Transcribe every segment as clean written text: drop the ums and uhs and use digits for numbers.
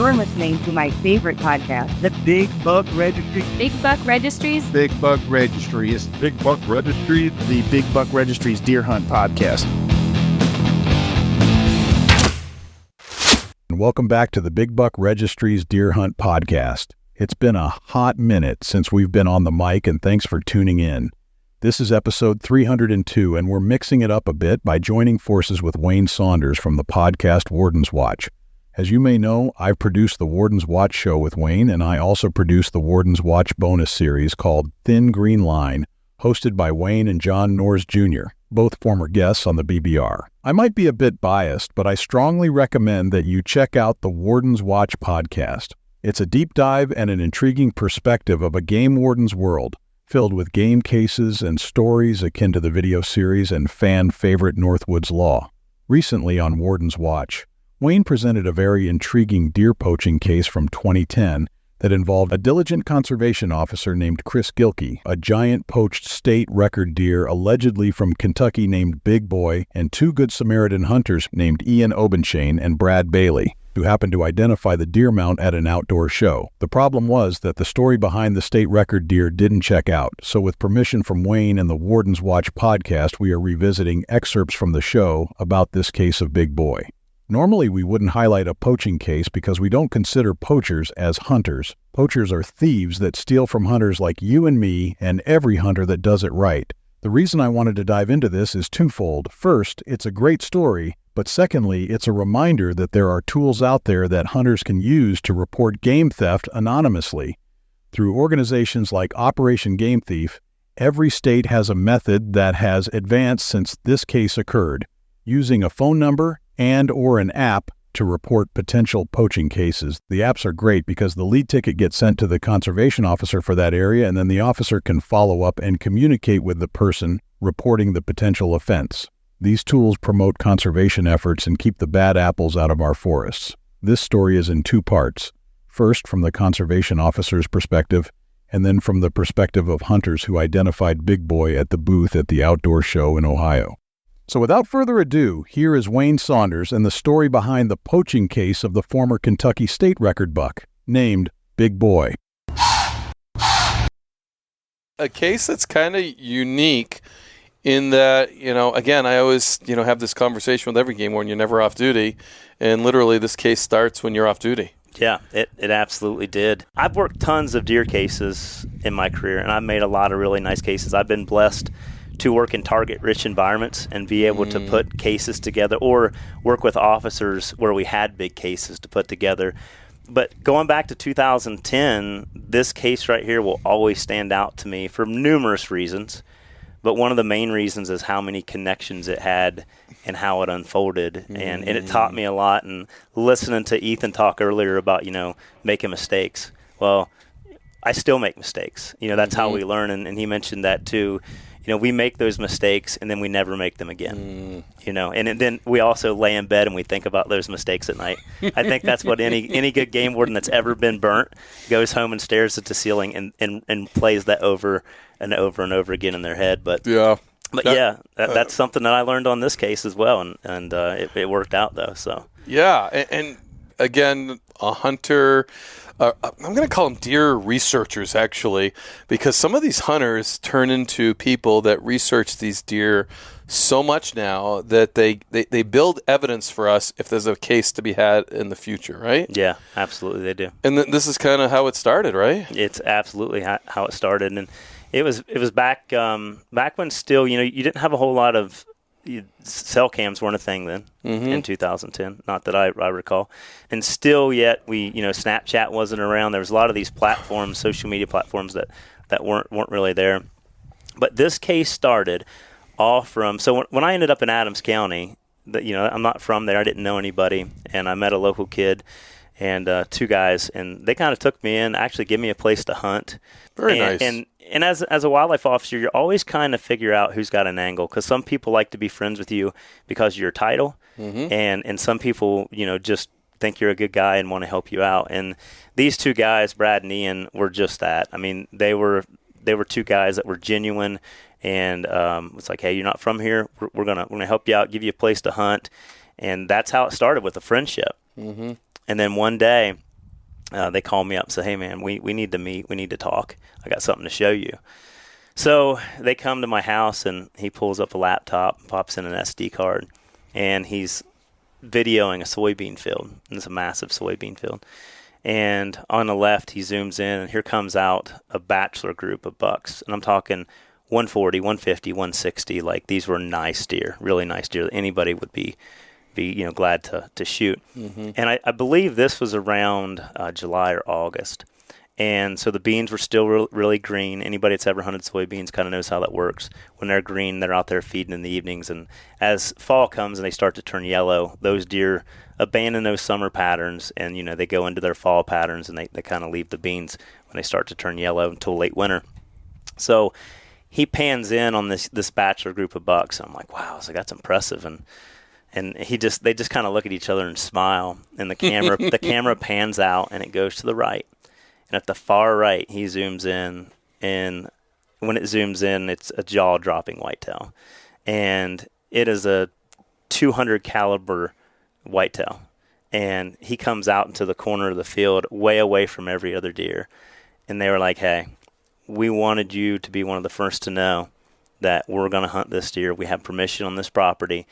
You're listening to my favorite podcast, The Big Buck Registry. Big Buck Registries. Big Buck Registries. Big Buck Registries. The Big Buck Registries Deer Hunt Podcast. And welcome back to the Big Buck Registries Deer Hunt Podcast. It's been a hot minute since we've been on the mic, and thanks for tuning in. This is episode 302, and we're mixing it up a bit by joining forces with Wayne Saunders from the podcast Warden's Watch. As you may know, I've produced the Warden's Watch show with Wayne, and I also produced the Warden's Watch bonus series called Thin Green Line, hosted by Wayne and John Norris Jr., both former guests on the BBR. I might be a bit biased, but I strongly recommend that you check out the Warden's Watch podcast. It's a deep dive and an intriguing perspective of a game warden's world, filled with game cases and stories akin to the video series and fan favorite Northwoods Law. Recently on Warden's Watch, Wayne presented a very intriguing deer poaching case from 2010 that involved a diligent conservation officer named Chris Gilkey, a giant poached state record deer allegedly from Kentucky named Big Boy, and two Good Samaritan hunters named Obenshain and Brad Bailey, who happened to identify the deer mount at an outdoor show. The problem was that the story behind the state record deer didn't check out, so with permission from Wayne and the Warden's Watch podcast, we are revisiting excerpts from the show about this case of Big Boy. Normally, we wouldn't highlight a poaching case because we don't consider poachers as hunters. Poachers are thieves that steal from hunters like you and me and every hunter that does it right. The reason I wanted to dive into this is twofold. First, it's a great story, but secondly, it's a reminder that there are tools out there that hunters can use to report game theft anonymously. Through organizations like Operation Game Thief, every state has a method that has advanced since this case occurred, using a phone number and or an app to report potential poaching cases. The apps are great because the lead ticket gets sent to the conservation officer for that area, and then the officer can follow up and communicate with the person reporting the potential offense. These tools promote conservation efforts and keep the bad apples out of our forests. This story is in two parts. First, from the conservation officer's perspective, and then from the perspective of hunters who identified Big Boy at the booth at the outdoor show in Ohio. So without further ado, here is Wayne Saunders and the story behind the poaching case of the former Kentucky state record buck, named Big Boy. A case that's kind of unique in that, again, I always, have this conversation with every game warden, you're never off duty, and literally this case starts when you're off duty. Yeah, it absolutely did. I've worked tons of deer cases in my career, and I've made a lot of really nice cases. I've been blessed to work in target-rich environments and be able to put cases together or work with officers where we had big cases to put together. But going back to 2010, this case right here will always stand out to me for numerous reasons. But one of the main reasons is how many connections it had and how it unfolded. And it taught me a lot. And listening to Ethan talk earlier about, making mistakes. Well, I still make mistakes. That's how we learn. And he mentioned that too. We make those mistakes and then we never make them again, and then we also lay in bed and we think about those mistakes at night. I think that's what any good game warden that's ever been burnt goes home and stares at the ceiling and plays that over and over and over again in their head. But that's something that I learned on this case as well. And it worked out though. So, yeah. And again, a hunter, I'm going to call them deer researchers, actually, because some of these hunters turn into people that research these deer so much now that they build evidence for us if there's a case to be had in the future, right? Yeah, absolutely, they do. And this is kind of how it started, right? It's absolutely how it started, and it was back when still, you didn't have a whole lot of cell cams weren't a thing then in 2010, not that I recall. And still yet Snapchat wasn't around. There was a lot of these platforms, social media platforms that weren't really there. But this case started all from, so when I ended up in Adams County, I'm not from there. I didn't know anybody. And I met a local kid and two guys, and they kind of took me in, actually gave me a place to hunt. Very nice. And as a wildlife officer, you're always kind of figure out who's got an angle, because some people like to be friends with you because of your title, and some people, just think you're a good guy and want to help you out. And these two guys, Brad and Ian, were just that. I mean, they were two guys that were genuine, and it's like, hey, you're not from here. We're gonna help you out, give you a place to hunt, and that's how it started with a friendship. And then one day, they called me up and said, hey, man, we need to meet. We need to talk. I got something to show you. So they come to my house, and he pulls up a laptop, pops in an SD card, and he's videoing a soybean field. And it's a massive soybean field. And on the left, he zooms in, and here comes out a bachelor group of bucks. And I'm talking 140, 150, 160. Like, these were nice deer, really nice deer that anybody would be glad to shoot. Mm-hmm. And I believe this was around July or August. And so the beans were still really green. Anybody that's ever hunted soybeans kind of knows how that works. When they're green, they're out there feeding in the evenings. And as fall comes and they start to turn yellow, those deer abandon those summer patterns, and they go into their fall patterns, and they kind of leave the beans when they start to turn yellow until late winter. So he pans in on this bachelor group of bucks. I'm like, wow, that's impressive. And they just kind of look at each other and smile. And the camera pans out, and it goes to the right. And at the far right, he zooms in, and when it zooms in, it's a jaw-dropping whitetail. And it is a 200 caliber whitetail. And he comes out into the corner of the field, way away from every other deer. And they were like, hey, we wanted you to be one of the first to know that we're going to hunt this deer. We have permission on this property.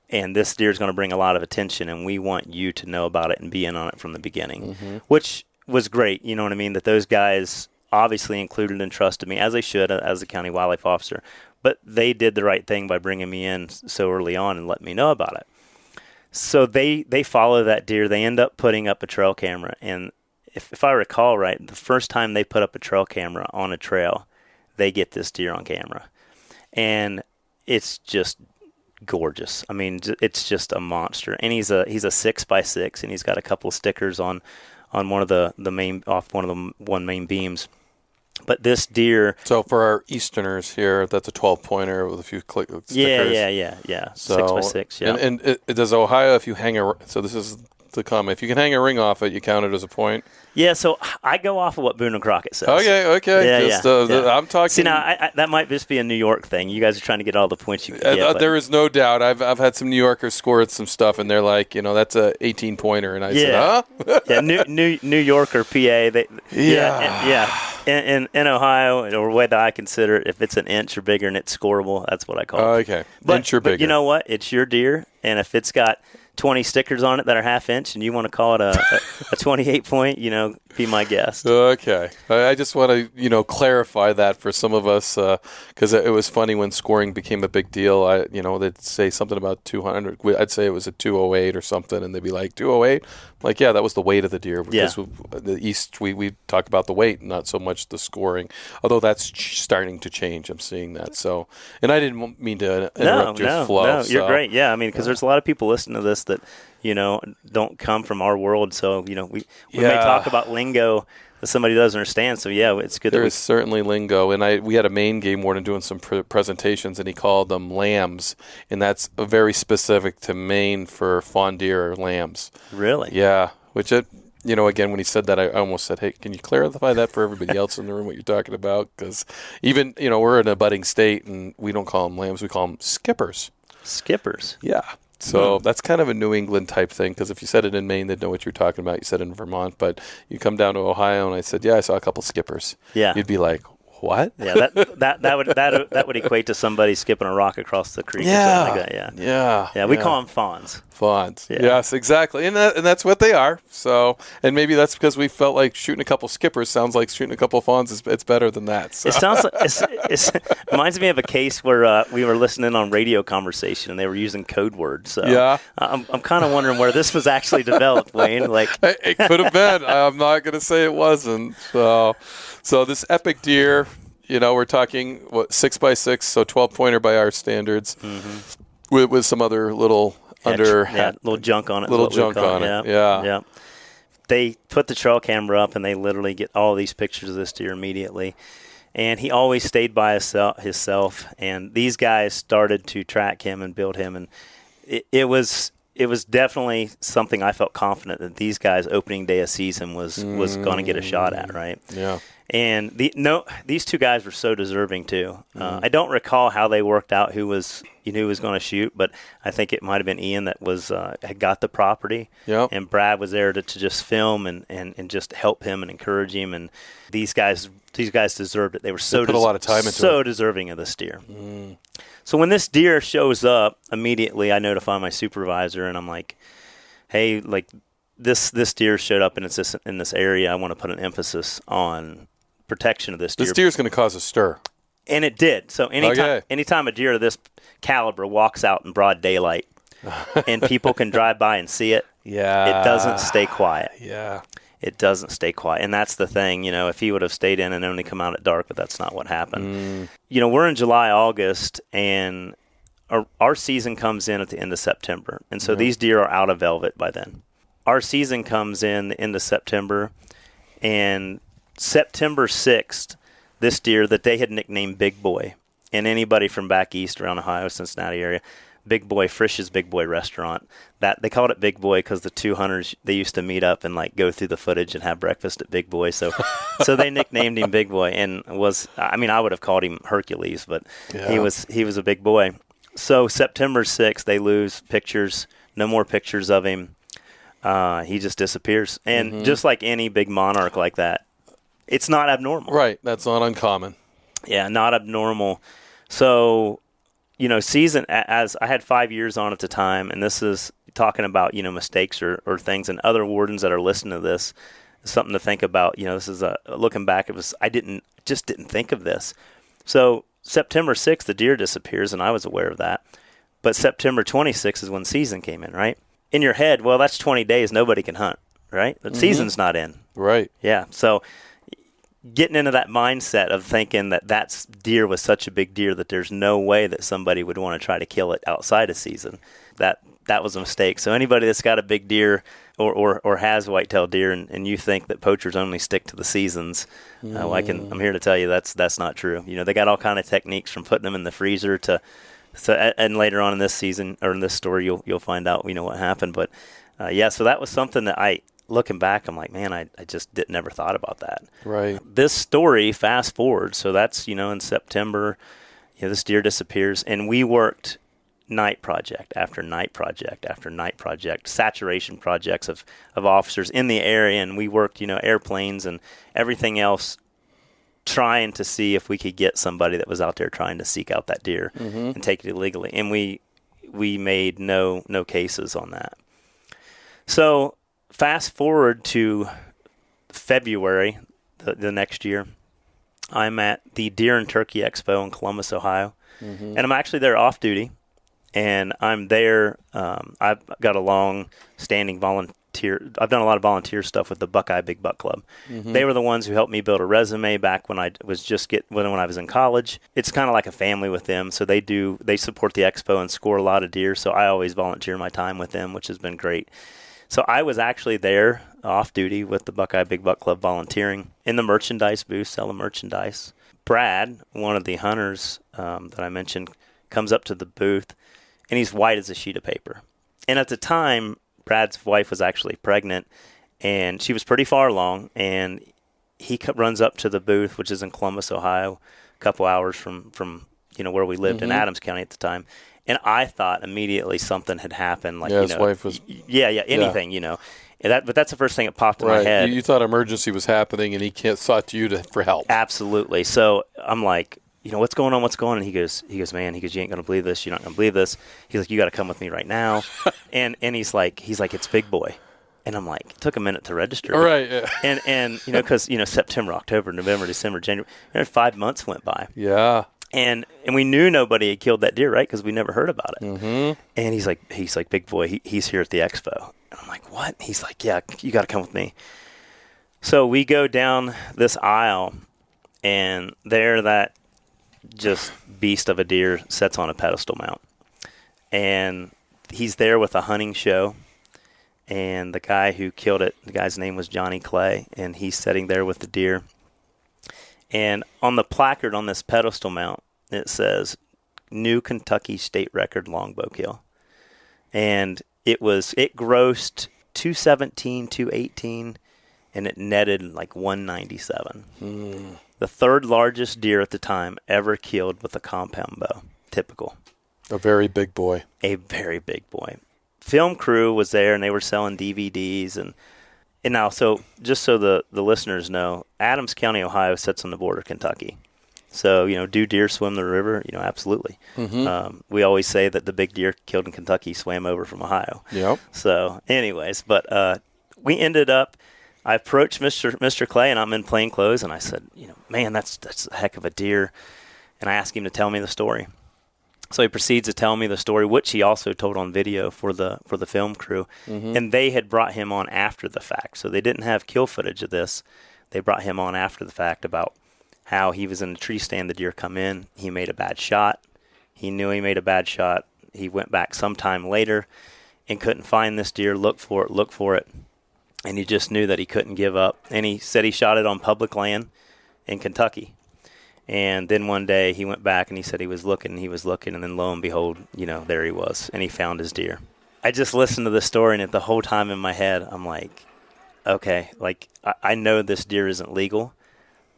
And this deer is going to bring a lot of attention, and we want you to know about it and be in on it from the beginning, which was great. You know what I mean? That those guys obviously included and trusted me, as they should, as a county wildlife officer. But they did the right thing by bringing me in so early on and letting me know about it. So they follow that deer. They end up putting up a trail camera. And if I recall right, the first time they put up a trail camera on a trail, they get this deer on camera. And it's just gorgeous. I mean, it's just a monster. And he's a 6x6, and he's got a couple of stickers on one of the main, off one of the main beams. But this deer. So for our Easterners here, that's a 12-pointer with a few stickers. Yeah. So, 6x6. Yeah. And does Ohio, if you hang so this is the comment, if you can hang a ring off it, you count it as a point? Yeah, so I go off of what Boone and Crockett says. Okay. Yeah. I'm talking. See, now that might just be a New York thing. You guys are trying to get all the points you can get. There is no doubt. I've had some New Yorkers score some stuff, and they're like, that's a 18-pointer, and I said, huh? Yeah, New York or PA. In Ohio, or the way that I consider it, if it's an inch or bigger and it's scoreable, that's what I call it. Okay, inch or bigger. But you know what? It's your deer, and if it's got 20 stickers on it that are half inch, and you want to call it a 28 point, be my guest. Okay. I just want to, clarify that for some of us, because it was funny when scoring became a big deal. They'd say something about 200. I'd say it was a 208 or something, and they'd be like, 208? Like, yeah, that was the weight of the deer. Because the East, we talk about the weight, not so much the scoring. Although that's starting to change. I'm seeing that. So, and I didn't mean to interrupt your flow. No, you're great. Yeah, I mean, because there's a lot of people listening to this that, don't come from our world. So, we may talk about lingo that somebody doesn't understand. So, yeah, it's good. There is certainly lingo. And we had a Maine game warden doing some presentations, and he called them lambs. And that's very specific to Maine for fawn deer or lambs. Really? Yeah. Which, again, when he said that, I almost said, hey, can you clarify that for everybody else in the room, what you're talking about? Because even, we're in a budding state, and we don't call them lambs. We call them skippers. Skippers? Yeah. So that's kind of a New England type thing, because if you said it in Maine, they'd know what you're talking about. You said it in Vermont, but you come down to Ohio, and I said, yeah, I saw a couple skippers. Yeah. You'd be like, what? Yeah, that would equate to somebody skipping a rock across the creek or something like that. Yeah, we call them fawns. Fawns. Yeah. Yes, exactly. And that's what they are. So, and maybe that's because we felt like shooting a couple skippers sounds like shooting a couple fawns. It's better than that. So. It sounds like it reminds me of a case where we were listening on radio conversation and they were using code words. So I'm kind of wondering where this was actually developed, Wayne. Like it could have been. I'm not going to say it wasn't. So this epic deer, we're talking 6x6, so 12-pointer by our standards, with some other little little junk on it. Little junk on it. Yeah. They put the trail camera up, and they literally get all these pictures of this deer immediately. And he always stayed by himself. And these guys started to track him and build him, and it was definitely something I felt confident that these guys' opening day of season was going to get a shot at, right? Yeah. And these two guys were so deserving too. I don't recall how they worked out who was going to shoot, but I think it might have been Ian that had got the property. Yep. And Brad was there to just film and just help him and encourage him. And these guys deserved it. They were so put a lot of time into so it. deserving of this deer. So when this deer shows up, immediately I notify my supervisor, and I'm like, hey, like this deer showed up in this area. I want to put an emphasis on protection of this deer. This deer's going to cause a stir. And it did. So anytime a deer of this caliber walks out in broad daylight and people can drive by and see it, it doesn't stay quiet. Yeah. It doesn't stay quiet. And that's the thing, if he would have stayed in and only come out at dark, but that's not what happened. We're in July, August, and our season comes in at the end of September. And so these deer are out of velvet by then. Our season comes in the end of September, and September 6th, this deer that they had nicknamed Big Boy, and anybody from back east around Ohio, Cincinnati area, Big Boy, Frisch's Big Boy restaurant, that they called it Big Boy because the two hunters, they used to meet up and like go through the footage and have breakfast at Big Boy. So they nicknamed him Big Boy, and I would have called him Hercules, but he was a big boy. So September 6th, they lose pictures, no more pictures of him. He just disappears. And just like any big monarch like that, it's not abnormal. Right. That's not uncommon. Yeah, not abnormal. So, season, as I had 5 years on at the time, and this is talking about, mistakes or things, and other wardens that are listening to this, something to think about. This is looking back, I just didn't think of this. So September 6th, the deer disappears, and I was aware of that. But September 26th is when season came in, right? In your head, well, that's 20 days. Nobody can hunt, right? The season's not in. Right. Yeah. So getting into that mindset of thinking that deer was such a big deer that there's no way that somebody would want to try to kill it outside of season, that was a mistake. So anybody that's got a big deer or has whitetail deer and you think that poachers only stick to the seasons, I'm here to tell you that's not true. They got all kind of techniques from putting them in the freezer and later on in this season or in this story you'll find out what happened. But so that was something that looking back, I'm like, man, I just never thought about that. Right. This story, fast forward, so that's, in September, this deer disappears, and we worked night project after night project after night project, saturation projects of officers in the area, and we worked, airplanes and everything else, trying to see if we could get somebody that was out there trying to seek out that deer and take it illegally. And we made no cases on that. So fast forward to February the next year, I'm at the Deer and Turkey Expo in Columbus, Ohio, and I'm actually there off duty, and I'm there. I've got a long-standing volunteer. I've done a lot of volunteer stuff with the Buckeye Big Buck Club. They were the ones who helped me build a resume back when I was when I was in college. It's kind of like a family with them, so they support the expo and score a lot of deer. So I always volunteer my time with them, which has been great. So I was actually there off duty with the Buckeye Big Buck Club volunteering in the merchandise booth, selling merchandise. Brad, one of the hunters that I mentioned, comes up to the booth, and he's white as a sheet of paper. And at the time, Brad's wife was actually pregnant, and she was pretty far along, and he runs up to the booth, which is in Columbus, Ohio, a couple hours from where we lived in Adams County at the time. And I thought immediately something had happened. Like, his wife was... anything, But that's the first thing that popped in my head. You thought emergency was happening, and he sought you for help. Absolutely. So I'm like, what's going on? What's going on? And he goes, man, you ain't going to believe this. You're not going to believe this. He's like, you got to come with me right now. and he's like, it's Big Boy. And I'm like, it took a minute to register. All right. Yeah. And because, September, October, November, December, January, 5 months went by. Yeah. And we knew nobody had killed that deer, right? Because we never heard about it. And he's like, Big Boy, he's here at the expo. And I'm like, what? He's like, yeah, you got to come with me. So we go down this aisle, and there that just beast of a deer sits on a pedestal mount. And he's there with a hunting show. And the guy who killed it, the guy's name was Johnny Clay, and he's sitting there with the deer. And on the placard on this pedestal mount, it says, New Kentucky State Record Longbow Kill. And it grossed $217, $218, and it netted like 197. The third largest deer at the time ever killed with a compound bow. Typical. A very big boy. A very big boy. Film crew was there, and they were selling DVDs. And now, so just so the listeners know, Adams County, Ohio sits on the border of Kentucky. So, do deer swim the river? Absolutely. We always say that the big deer killed in Kentucky swam over from Ohio. Yep. So, anyways, but we ended up, I approached Mr. Clay, and I'm in plain clothes, and I said, man, that's a heck of a deer. And I asked him to tell me the story. So he proceeds to tell me the story, which he also told on video for the film crew. And they had brought him on after the fact. So they didn't have kill footage of this. They brought him on after the fact about how he was in a tree stand, the deer come in, he made a bad shot. He knew he made a bad shot. He went back sometime later and couldn't find this deer, look for it. And he just knew that he couldn't give up. And he said he shot it on public land in Kentucky. And then one day he went back and he said he was looking, and then lo and behold, there he was, and he found his deer. I just listened to the story, and the whole time in my head, I'm like, okay, I know this deer isn't legal,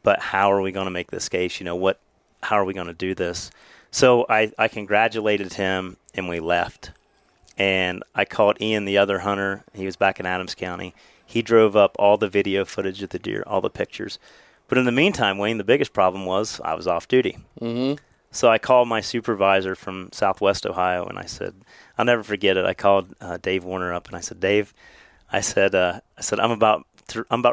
but how are we going to make this case? How are we going to do this? So I congratulated him, and we left. And I called Ian, the other hunter. He was back in Adams County. He drove up all the video footage of the deer, all the pictures. But in the meantime, Wayne, the biggest problem was I was off duty. So I called my supervisor from Southwest Ohio, and I said, I'll never forget it. I called Dave Warner up, and I said, Dave, I'm about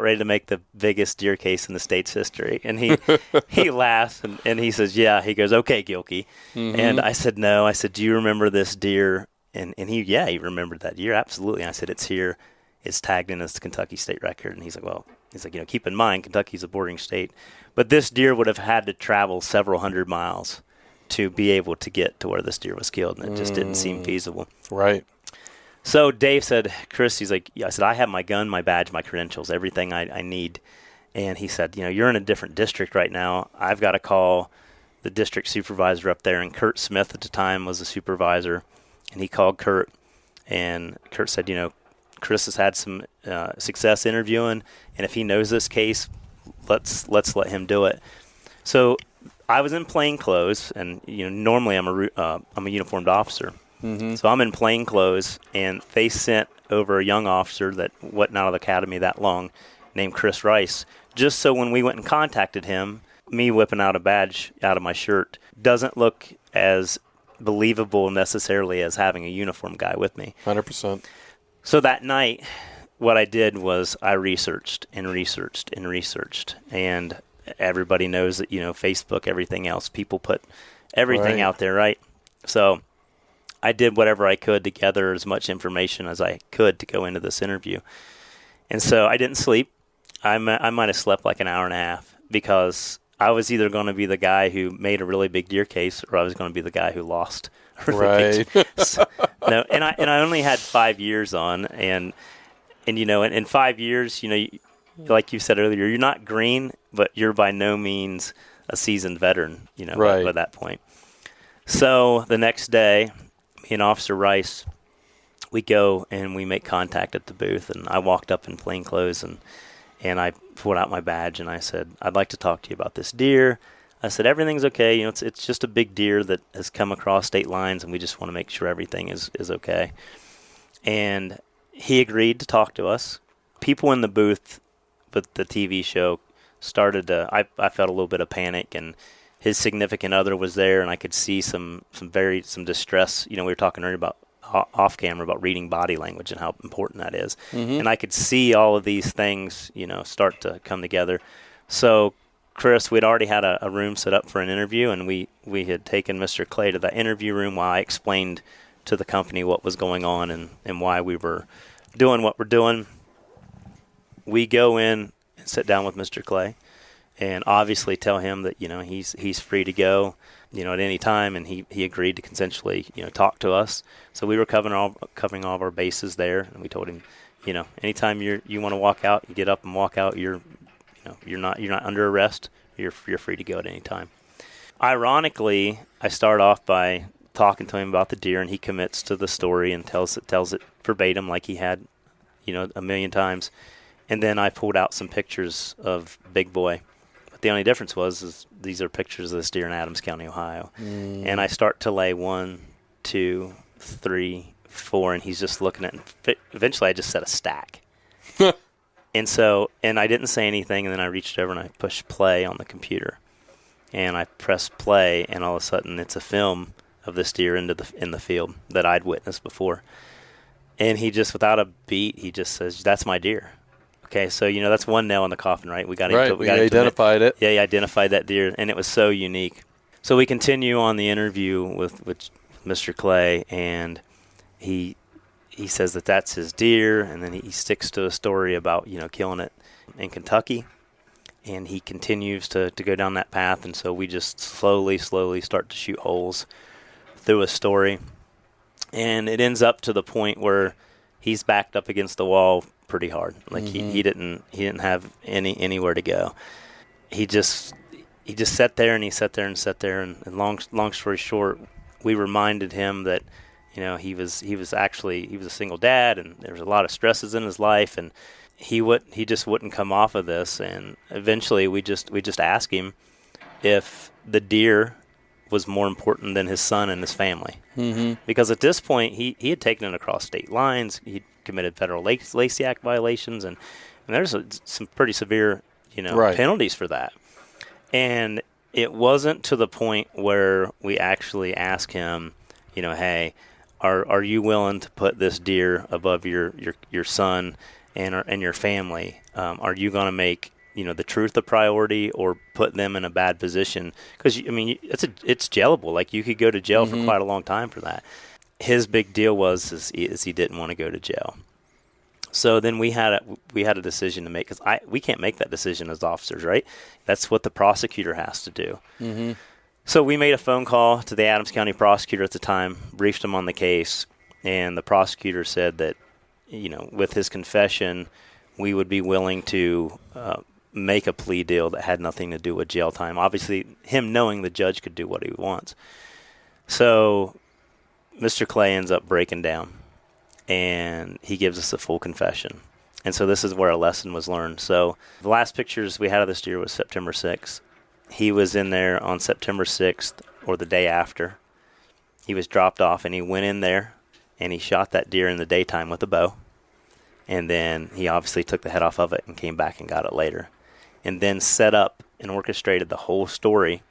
ready to make the biggest deer case in the state's history. And he laughs, and he says, yeah. He goes, okay, Gilkey. And I said, no. I said, do you remember this deer? And he remembered that deer, absolutely. And I said, it's here. It's tagged in as the Kentucky state record. And he's like, keep in mind, Kentucky's a bordering state. But this deer would have had to travel several hundred miles to be able to get to where this deer was killed, and it just didn't seem feasible. Right. So Dave said, Chris, he's like, I said, I have my gun, my badge, my credentials, everything I need. And he said, you're in a different district right now. I've got to call the district supervisor up there. And Kurt Smith at the time was the supervisor. And he called Kurt, and Kurt said, Chris has had some success interviewing, and if he knows this case, let's let him do it. So I was in plain clothes, and normally I'm a uniformed officer, so I'm in plain clothes, and they sent over a young officer that wasn't out of the academy that long, named Chris Rice, just so when we went and contacted him, me whipping out a badge out of my shirt doesn't look as believable necessarily as having a uniformed guy with me. 100%. So that night, what I did was I researched, and everybody knows that, Facebook, everything else, people put everything out there, right? So I did whatever I could to gather as much information as I could to go into this interview. And so I didn't sleep. I might have slept like an hour and a half, because I was either going to be the guy who made a really big deer case, or I was going to be the guy who lost. Right. No, and I only had 5 years on, and in 5 years, like you said earlier, you're not green, but you're by no means a seasoned veteran, right. by that point. So the next day, me and Officer Rice, we go and we make contact at the booth, and I walked up in plain clothes, and I pulled out my badge, and I said, I'd like to talk to you about this deer. I said, everything's okay. It's just a big deer that has come across state lines, and we just want to make sure everything is okay. And he agreed to talk to us. People in the booth with the TV show started to, I felt a little bit of panic, and his significant other was there, and I could see some distress. We were talking earlier about off camera about reading body language and how important that is. And I could see all of these things, start to come together. So Chris, we'd already had a room set up for an interview, and we had taken Mr. Clay to the interview room while I explained to the company what was going on and why we were doing what we're doing. We go in and sit down with Mr. Clay, and obviously tell him that he's free to go at any time, and he agreed to consensually talk to us. So we were covering all of our bases there, and we told him anytime you want to walk out, you get up and walk out. You're not under arrest. You're free to go at any time. Ironically, I start off by talking to him about the deer, and he commits to the story and tells it verbatim like he had, a million times. And then I pulled out some pictures of Big Boy. But the only difference is these are pictures of this deer in Adams County, Ohio. And I start to lay 1, 2, 3, 4, and he's just looking at it. Eventually I just set a stack. And I didn't say anything, and then I reached over and I pushed play on the computer. And I pressed play, and all of a sudden it's a film of this deer in the field that I'd witnessed before. And he just, without a beat, he just says, "That's my deer." Okay, so that's one nail in the coffin, right? We identified it. Yeah, he identified that deer, and it was so unique. So we continue on the interview with Mr. Clay, and he says that that's his deer, and then he sticks to a story about killing it in Kentucky, and he continues to go down that path. And so we just slowly start to shoot holes through a story, and it ends up to the point where he's backed up against the wall pretty hard. Like he didn't have anywhere to go. He just sat there and and long story short, we reminded him that he was a single dad, and there was a lot of stresses in his life, and he just wouldn't come off of this. And eventually we just asked him if the deer was more important than his son and his family. Because at this point he had taken it across state lines. He committed federal Lacey Act violations, and there's some pretty severe penalties for that. And it wasn't to the point where we actually asked him, hey, are you willing to put this deer above your son and your family? Are you going to make the truth a priority, or put them in a bad position? Because it's jailable. Like, you could go to jail for quite a long time for that. His big deal was he didn't want to go to jail. So then we had a decision to make, because we can't make that decision as officers, right? That's what the prosecutor has to do. So we made a phone call to the Adams County prosecutor at the time, briefed him on the case, and the prosecutor said that, with his confession, we would be willing to make a plea deal that had nothing to do with jail time. Obviously, him knowing the judge could do what he wants. So Mr. Clay ends up breaking down, and he gives us a full confession. And so this is where a lesson was learned. So the last pictures we had of this deer was September 6th. He was in there on September 6th, or the day after. He was dropped off, and he went in there, and he shot that deer in the daytime with a bow. And then he obviously took the head off of it and came back and got it later. And then set up and orchestrated the whole story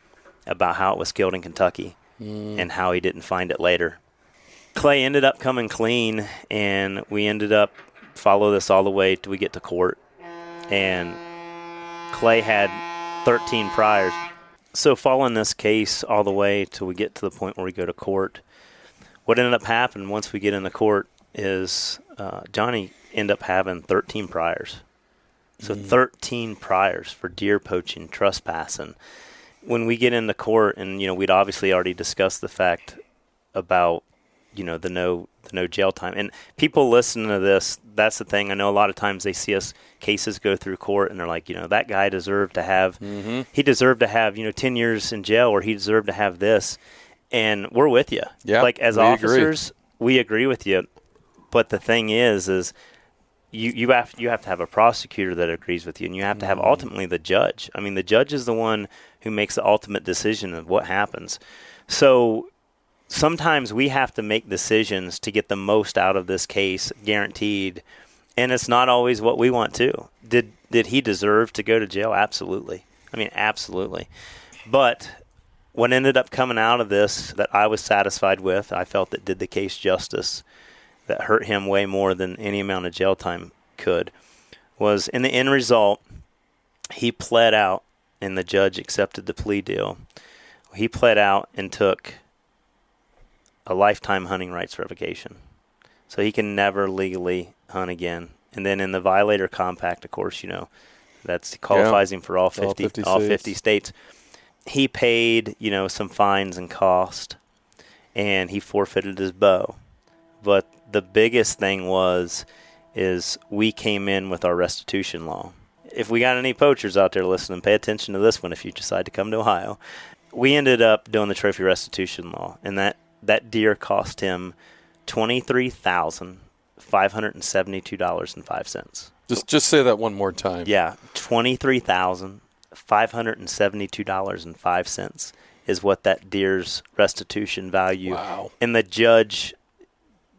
about how it was killed in Kentucky and how he didn't find it later. Clay ended up coming clean, and we ended up follow this all the way till we get to court. And Clay had 13 priors. So following this case all the way till we get to the point where we go to court, what ended up happening once we get into court is Johnny ended up having 13 priors. So 13 priors for deer poaching, trespassing. When we get into court, and we'd obviously already discussed the fact about the no jail time. And people listening to this, that's the thing. I know a lot of times they see us cases go through court, and they're like, that guy deserved to have, he deserved to have 10 years in jail, or he deserved to have this. And we're with you. Yeah, like, as officers, we agree with you. But the thing is you have to have a prosecutor that agrees with you, and you have to have ultimately the judge. I mean, the judge is the one who makes the ultimate decision of what happens. So sometimes we have to make decisions to get the most out of this case, guaranteed, and it's not always what we want to. Did he deserve to go to jail? Absolutely. I mean, absolutely. But what ended up coming out of this that I was satisfied with, I felt that did the case justice, that hurt him way more than any amount of jail time could, was in the end result, he pled out, and the judge accepted the plea deal. He pled out and took a lifetime hunting rights revocation. So he can never legally hunt again. And then in the violator compact, of course, that qualifies him for all 50 states. He paid, some fines and cost, and he forfeited his bow. But the biggest thing is we came in with our restitution law. If we got any poachers out there listening, pay attention to this one if you decide to come to Ohio. We ended up doing the trophy restitution law, and that deer cost him $23,572.05. Just say that one more time. Yeah, $23,572.05 is what that deer's restitution value. Wow. And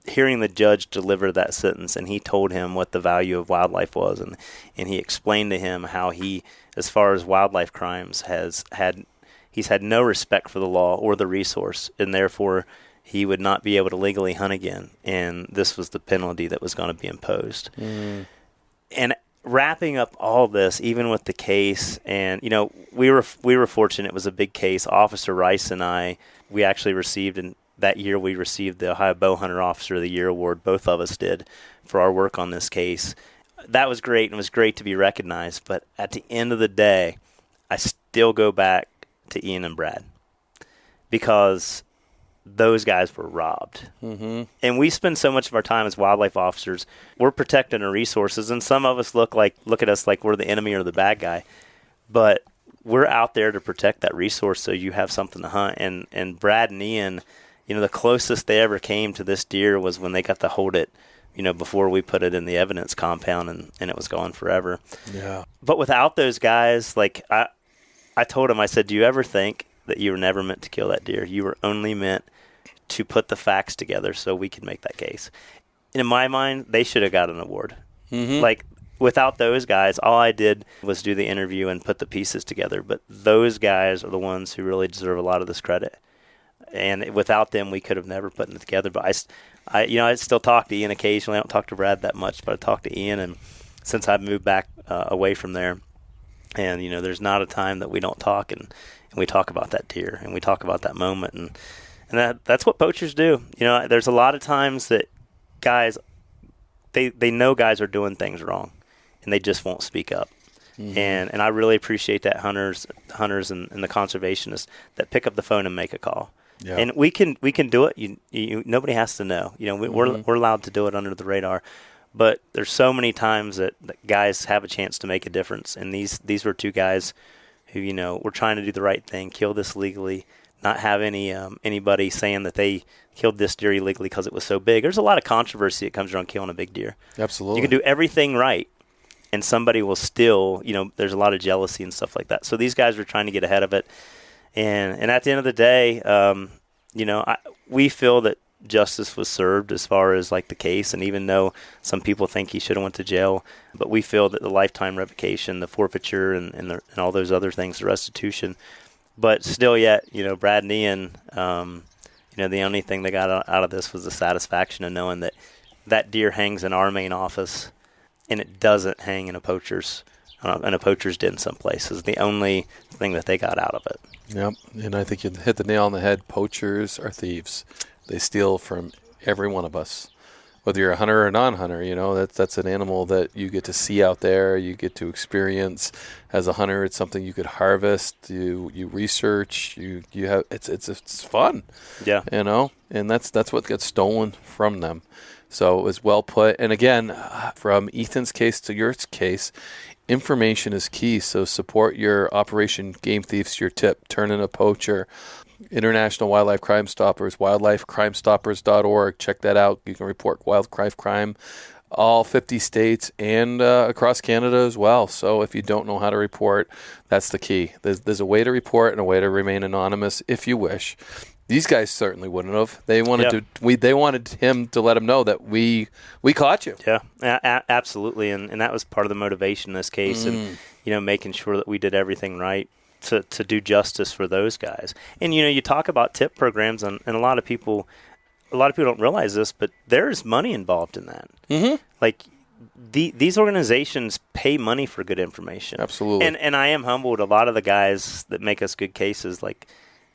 hearing the judge deliver that sentence, and he told him what the value of wildlife was, and he explained to him how he, as far as wildlife crimes, he's had no respect for the law or the resource, and therefore he would not be able to legally hunt again, and this was the penalty that was going to be imposed. And wrapping up all this, even with the case, and we were fortunate. It was a big case. Officer Rice and I, we actually received that year we received the Ohio Bow Hunter Officer of the Year award. Both of us did for our work on this case. That was great, and it was great to be recognized. But at the end of the day, I still go back to Ian and Brad because those guys were robbed. Mm-hmm. And we spend so much of our time as wildlife officers, we're protecting our resources, and some of us look at us like we're the enemy or the bad guy. But we're out there to protect that resource so you have something to hunt. And Brad and Ian, the closest they ever came to this deer was when they got to hold it, before we put it in the evidence compound, and it was gone forever. Yeah. But without those guys, I told him, I said, do you ever think that you were never meant to kill that deer? You were only meant to put the facts together so we could make that case. And in my mind, they should have got an award. Mm-hmm. Without those guys, all I did was do the interview and put the pieces together. But those guys are the ones who really deserve a lot of this credit. And without them, we could have never put it together. But I still talk to Ian occasionally. I don't talk to Brad that much, but I talk to Ian. And since I've moved back away from there, and there's not a time that we don't talk, and we talk about that deer, and we talk about that moment, and that's what poachers do. There's a lot of times that guys, they know guys are doing things wrong, and they just won't speak up. Mm-hmm. And I really appreciate that hunters and the conservationists that pick up the phone and make a call. Yeah. And we can do it. Nobody has to know. We're allowed to do it under the radar. But there's so many times that guys have a chance to make a difference. And these were two guys who were trying to do the right thing, kill this legally, not have anybody saying that they killed this deer illegally because it was so big. There's a lot of controversy that comes around killing a big deer. Absolutely. You can do everything right, and somebody will still, there's a lot of jealousy and stuff like that. So these guys were trying to get ahead of it. And at the end of the day, we feel that justice was served as far as the case. And even though some people think he should have went to jail, but we feel that the lifetime revocation, the forfeiture, and all those other things, the restitution. But still yet, Brad and Ian, the only thing they got out of this was the satisfaction of knowing that deer hangs in our main office, and it doesn't hang in a poacher's den someplace. Is the only thing that they got out of it. Yep, and I think you hit the nail on the head. Poachers are thieves. They steal from every one of us, whether you're a hunter or a non-hunter. That's an animal that you get to see out there. You get to experience as a hunter. It's something you could harvest. You research. You have it's fun. Yeah, and that's what gets stolen from them. So it was well put. And again, from Ethan's case to your case, information is key. So support your Operation Game Thieves, your tip. Turn in a poacher. International Wildlife Crime Stoppers, wildlifecrimestoppers.org. Check that out. You can report wildlife crime all 50 states and across Canada as well. So if you don't know how to report, that's the key. There's a way to report and a way to remain anonymous if you wish. These guys certainly wouldn't have. They wanted They wanted him to let him know that we caught you. Yeah, absolutely, and that was part of the motivation in this case, and making sure that we did everything right to do justice for those guys. And you talk about tip programs, and a lot of people don't realize this, but there's money involved in that. Mm-hmm. These organizations pay money for good information. Absolutely. And I am humbled. A lot of the guys that make us good cases,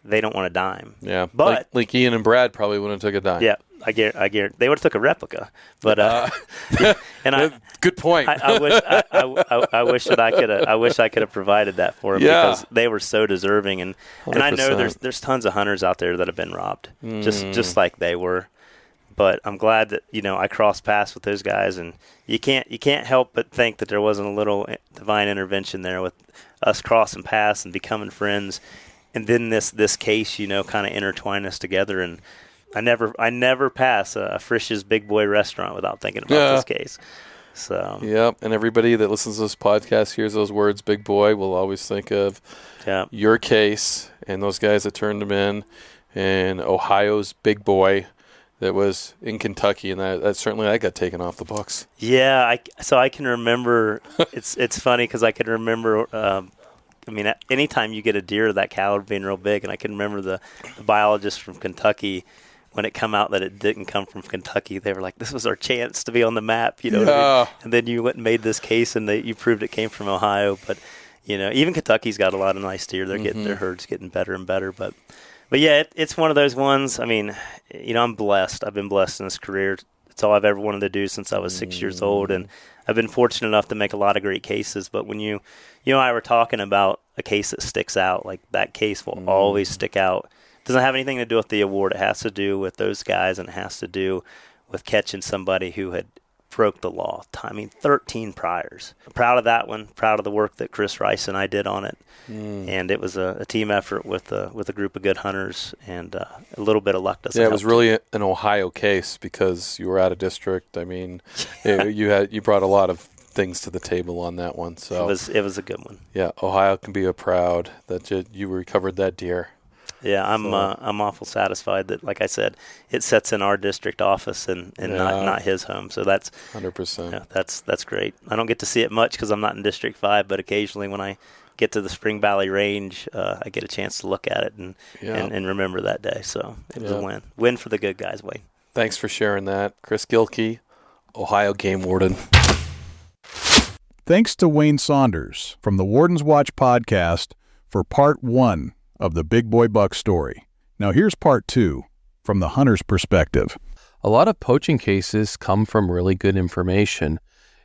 they don't want a dime. Yeah, but like Ian and Brad probably wouldn't have took a dime. Yeah, I guarantee they would have took a replica. But and good point. I wish I could have provided that for them because they were so deserving. And I know there's tons of hunters out there that have been robbed, just like they were. But I'm glad that I crossed paths with those guys, and you can't help but think that there wasn't a little divine intervention there with us crossing paths and becoming friends. And then this case, kind of intertwined us together. And I never pass a Frisch's Big Boy restaurant without thinking about this case. So Yep, and everybody that listens to this podcast hears those words, big boy, will always think of your case and those guys that turned them in, and Ohio's big boy that was in Kentucky, and that certainly that got taken off the books. Yeah, so I can remember. It's funny because I can remember. I mean, anytime you get a deer of that caliber being real big, and I can remember the biologist from Kentucky. When it come out that it didn't come from Kentucky, they were like, "This was our chance to be on the map," you know. Yeah. And then you went and made this case, and you proved it came from Ohio. But you know, even Kentucky's got a lot of nice deer. They're getting their herds getting better and better. But yeah, it's one of those ones. I mean, you know, I'm blessed. I've been blessed in this career. It's all I've ever wanted to do since I was 6 years old, and I've been fortunate enough to make a lot of great cases. But when you and I were talking about a case that sticks out, like that case will always stick out. Doesn't have anything to do with the award. It has to do with those guys, and it has to do with catching somebody who had broke the law. I mean, 13 priors. Proud of that one. Proud of the work that Chris Rice and I did on it. And it was a team effort with a group of good hunters, and a little bit of luck doesn't help. Yeah, it was really an Ohio case because you were out of district. I mean, you brought a lot of things to the table on that one. So it was a good one. Yeah, Ohio can be proud that you recovered that deer. Yeah, I'm awful satisfied that, like I said, it sets in our district office and not his home. So that's 100%. That's great. I don't get to see it much because I'm not in District 5, but occasionally when I get to the Spring Valley Range, I get a chance to look at it and remember that day. So it was a win for the good guys, Wayne. Thanks for sharing that, Chris Gilkey, Ohio Game Warden. Thanks to Wayne Saunders from the Warden's Watch podcast for part 1 of the Big Boy Buck story. Now here's part 2 from the hunter's perspective. A lot of poaching cases come from really good information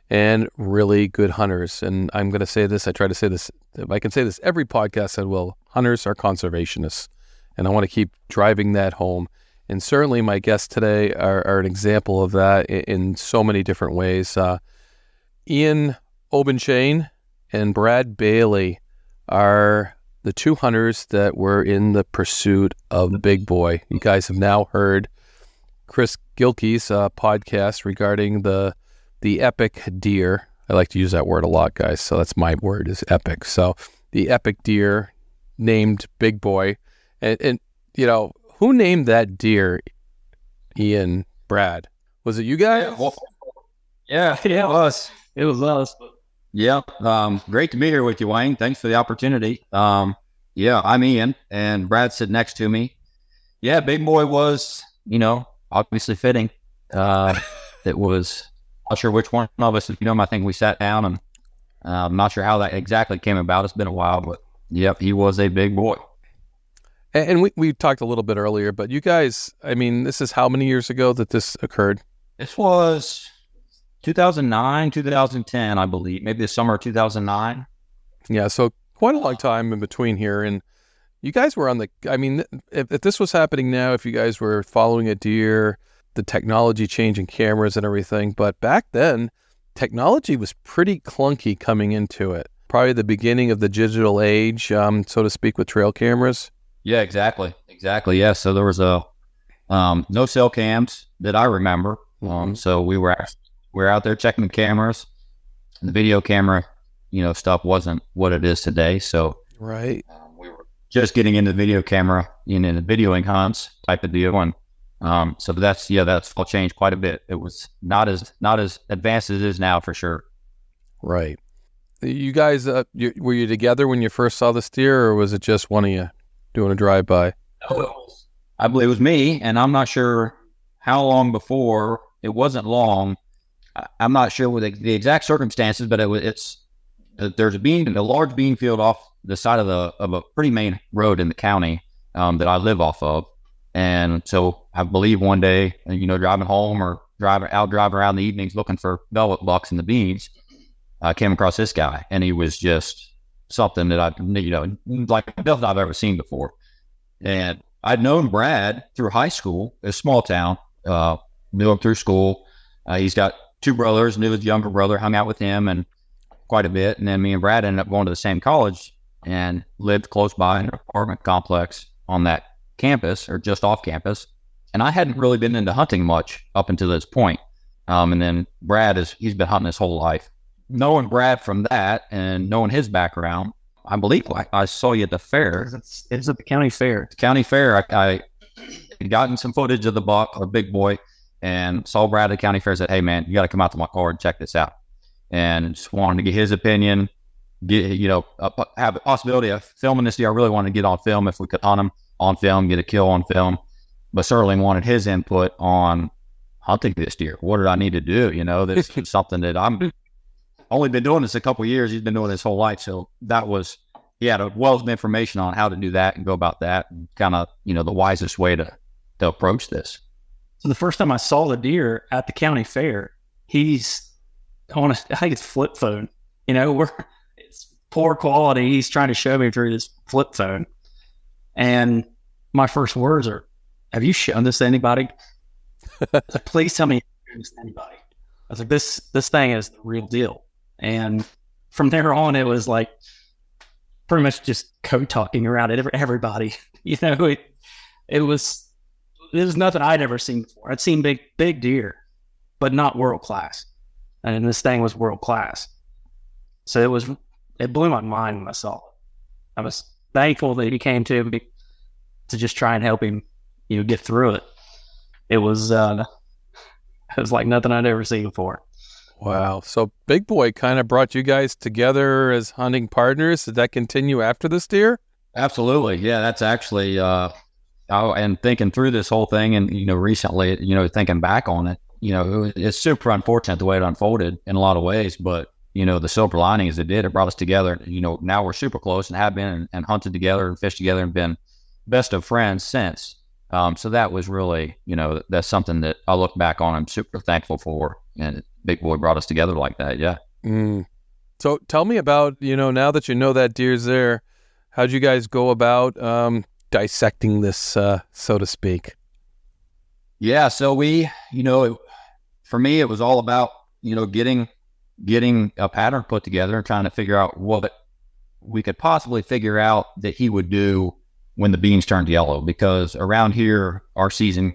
and really good hunters. And I'm going to say this, I try to say this, if I can say this every podcast, I will. Hunters are conservationists. And I want to keep driving that home. And certainly my guests today are an example of that in so many different ways. Ian Obenshain and Brad Bailey are the two hunters that were in the pursuit of the big boy. You guys have now heard Chris Gilkey's podcast regarding the epic deer. I like to use that word a lot, guys, so that's my word, is epic. So the epic deer named Big Boy. And you know, who named that deer, Ian, Brad? Was it you guys? Yeah, it was. It was us. Yeah, great to be here with you, Wayne. Thanks for the opportunity. I'm Ian, and Brad's sitting next to me. Yeah, Big Boy was, obviously fitting. It was, not sure which one of us, I think we sat down, and I'm not sure how that exactly came about. It's been a while, but yep, he was a big boy. And we talked a little bit earlier, but you guys, I mean, this is how many years ago that this occurred? This was 2009, 2010, I believe. Maybe the summer of 2009. Yeah, so quite a long time in between here. And you guys were on if this was happening now, if you guys were following a deer, the technology changing cameras and everything. But back then, technology was pretty clunky coming into it. Probably the beginning of the digital age, so to speak, with trail cameras. Yeah, exactly. Yeah, so there was no cell cams that I remember. So we were out there checking the cameras. And the video camera, stuff wasn't what it is today. So right, we were just getting into the video camera, in the videoing hunts type of deal, and so that's all changed quite a bit. It was not as advanced as it is now, for sure. Right. You guys, were you together when you first saw this deer, or was it just one of you doing a drive-by? I believe it was me, and I'm not sure how long before. It wasn't long. I'm not sure what the exact circumstances, but there's a large bean field off the side of a pretty main road in the county that I live off of, and so I believe one day, driving home or driving around the evenings looking for velvet bucks in the beans, I came across this guy, and he was just something that like nothing I've ever seen before. And I'd known Brad through high school, a small town, knew him through school. He's got two brothers, knew his younger brother, hung out with him and quite a bit. And then me and Brad ended up going to the same college and lived close by in an apartment complex on that campus, or just off campus. And I hadn't really been into hunting much up until this point. And then Brad he's been hunting his whole life. Knowing Brad from that and knowing his background, I believe I saw you at the fair. It's at the county fair. The county fair, I had gotten some footage of the buck, a big boy, and saw Brad at the county fair. Said, "Hey man, you got to come out to my car and check this out." And just wanted to get his opinion. Have the possibility of filming this deer. I really wanted to get on film if we could hunt him on film, get a kill on film, but certainly wanted his input on hunting this deer. What did I need to do? This is something that I'm only been doing this a couple of years. He's been doing this whole life. So he had a wealth of information on how to do that and go about that and kind of, the wisest way to approach this. So the first time I saw the deer at the county fair, he's on I think it's flip phone, it's poor quality. He's trying to show me through this flip phone. And my first words are, "Have you shown this to anybody?" So please tell me you've shown this to anybody. I was like, this thing is the real deal. And from there on, it was like pretty much just code talking around everybody. It was nothing I'd ever seen before. I'd seen big deer, but not world class. And this thing was world class. So it blew my mind when I saw it. I was thankful that he came to just try and help him, get through it. It was like nothing I'd ever seen before. Wow. So Big Boy kind of brought you guys together as hunting partners. Did that continue after this deer? Absolutely. Yeah, that's actually, and thinking through this whole thing and, recently, thinking back on it, it's super unfortunate the way it unfolded in a lot of ways, but, the silver lining is it brought us together. Now we're super close and have been and hunted together and fished together and been best of friends since. So that was really, that's something that I look back on. I'm super thankful for, and Big Boy brought us together like that. Yeah. So tell me about, now that that deer's there, how'd you guys go about dissecting this, so to speak? Yeah. So we, for me, it was all about, getting a pattern put together and trying to figure out what we could possibly figure out that he would do when the beans turned yellow, because around here, our season